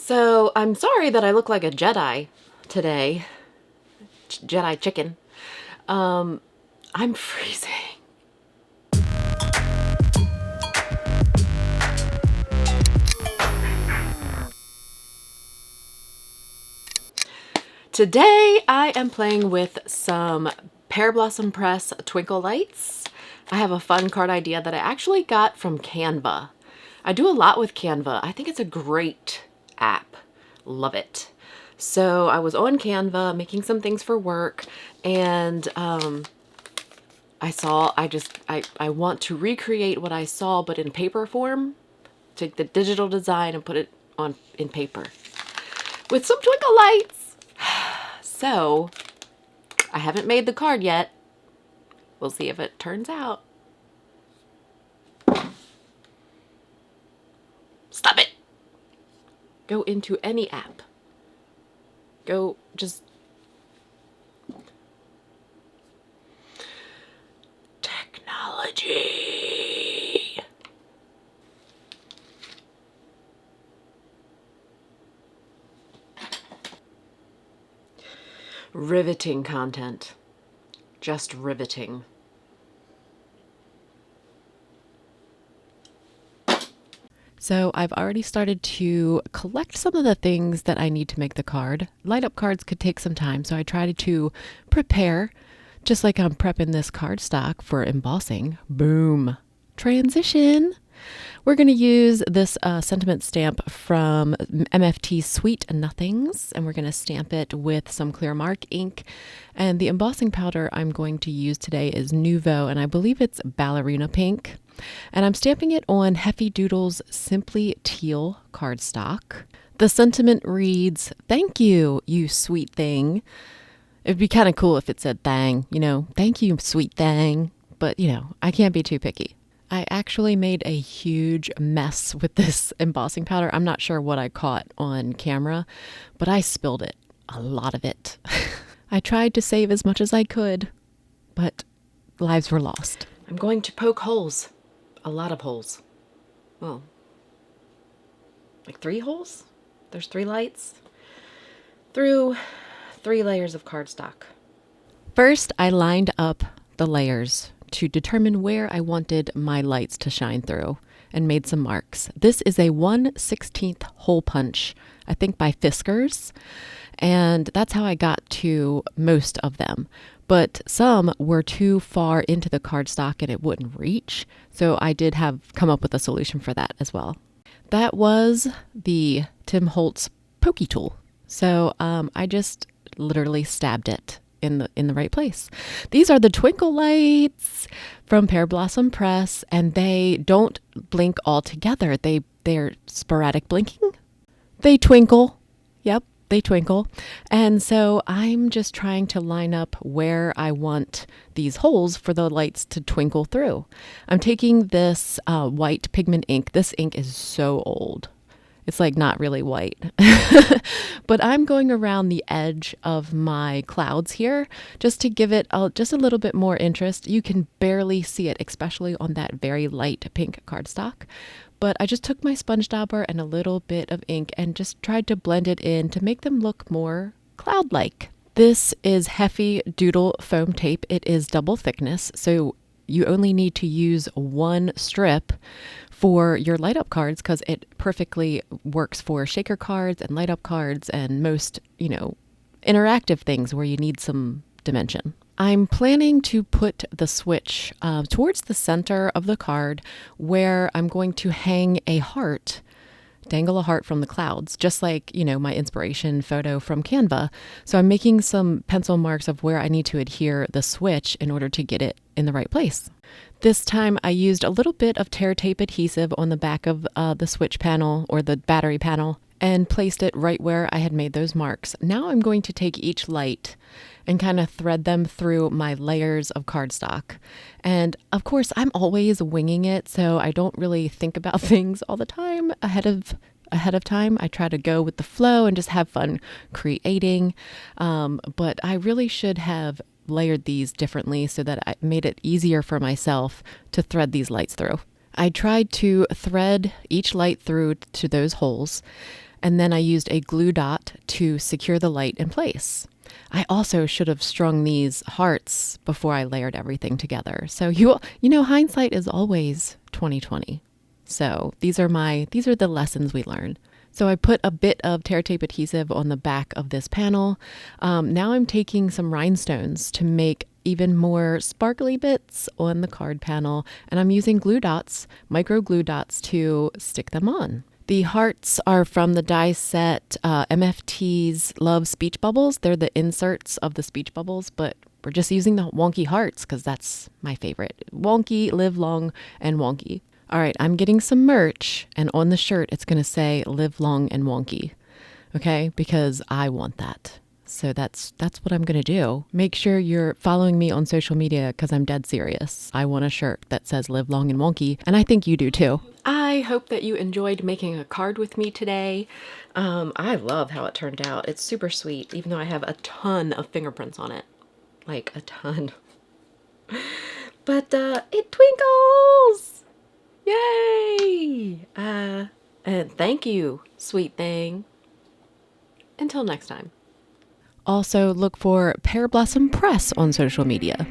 So I'm sorry that I look like a Jedi today. Jedi chicken. I'm freezing. Today I am playing with some Pear Blossom Press Twinkle lights. I have a fun card idea that I actually got from Canva. I do a lot with Canva. I think it's a great app. Love it. So I was on Canva making some things for work, and I want to recreate what I saw but in paper form. Take the digital design and put it on in paper with some twinkle lights. So I haven't made the card yet. We'll see if it turns out. Stop it. Go into any app. Go just technology. Riveting content. Just riveting. So I've already started to collect some of the things that I need to make the card. Light up cards could take some time, so I tried to prepare just like I'm prepping this cardstock for embossing. Boom. Transition. We're going to use this sentiment stamp from MFT Sweet Nothings, and we're going to stamp it with some clear mark ink. And the embossing powder I'm going to use today is Nouveau, and I believe it's Ballerina Pink. And I'm stamping it on Heffy Doodle's Simply Teal cardstock. The sentiment reads, "Thank you, you sweet thing." It'd be kind of cool if it said thang, thank you, sweet thang. But, I can't be too picky. I actually made a huge mess with this embossing powder. I'm not sure what I caught on camera, but I spilled it, a lot of it. I tried to save as much as I could, but lives were lost. I'm going to poke holes. A lot of holes. Well, like 3 holes? There's 3 lights through 3 layers of cardstock. First, I lined up the layers to determine where I wanted my lights to shine through and made some marks. This is a 1/16 hole punch, I think by Fiskars, and that's how I got to most of them. But some were too far into the cardstock and it wouldn't reach, so I did come up with a solution for that as well. That was the Tim Holtz pokey tool. So I just literally stabbed it in the right place. These are the twinkle lights from Pear Blossom Press, and they don't blink all together. They're sporadic blinking. They twinkle. Yep, they twinkle. And so I'm just trying to line up where I want these holes for the lights to twinkle through. I'm taking this white pigment ink. This ink is so old. It's like not really white, but I'm going around the edge of my clouds here just to give it just a little bit more interest. You can barely see it, especially on that very light pink cardstock. But I just took my sponge dauber and a little bit of ink and just tried to blend it in to make them look more cloud-like. This is Heffy Doodle foam tape. It is double thickness, so you only need to use 1 strip for your light up cards because it perfectly works for shaker cards and light up cards and most, interactive things where you need some dimension. I'm planning to put the switch towards the center of the card where I'm going to hang a heart, dangle a heart from the clouds, just like, my inspiration photo from Canva. So I'm making some pencil marks of where I need to adhere the switch in order to get it in the right place. This time I used a little bit of tear tape adhesive on the back of the switch panel or the battery panel and placed it right where I had made those marks. Now I'm going to take each light and kind of thread them through my layers of cardstock. And of course, I'm always winging it, so I don't really think about things all the time ahead of time. I try to go with the flow and just have fun creating. But I really should have layered these differently so that I made it easier for myself to thread these lights through. I tried to thread each light through to those holes And then I used a glue dot to secure the light in place. I also should have strung these hearts before I layered everything together. So you know, hindsight is always 2020. So these are the lessons we learn. So I put a bit of tear tape adhesive on the back of this panel. Now I'm taking some rhinestones to make even more sparkly bits on the card panel, and I'm using glue dots, micro glue dots, to stick them on. The hearts are from the die set MFT's Love Speech Bubbles. They're the inserts of the speech bubbles, but we're just using the wonky hearts because that's my favorite. Wonky, live long, and wonky. All right, I'm getting some merch, and on the shirt it's going to say live long and wonky. Okay, because I want that. So that's what I'm going to do. Make sure you're following me on social media because I'm dead serious. I want a shirt that says live long and wonky, and I think you do too. I hope that you enjoyed making a card with me today. I love how it turned out. It's super sweet, even though I have a ton of fingerprints on it. Like a ton. But it twinkles! Yay! And thank you, sweet thing. Until next time. Also, look for Pear Blossom Press on social media.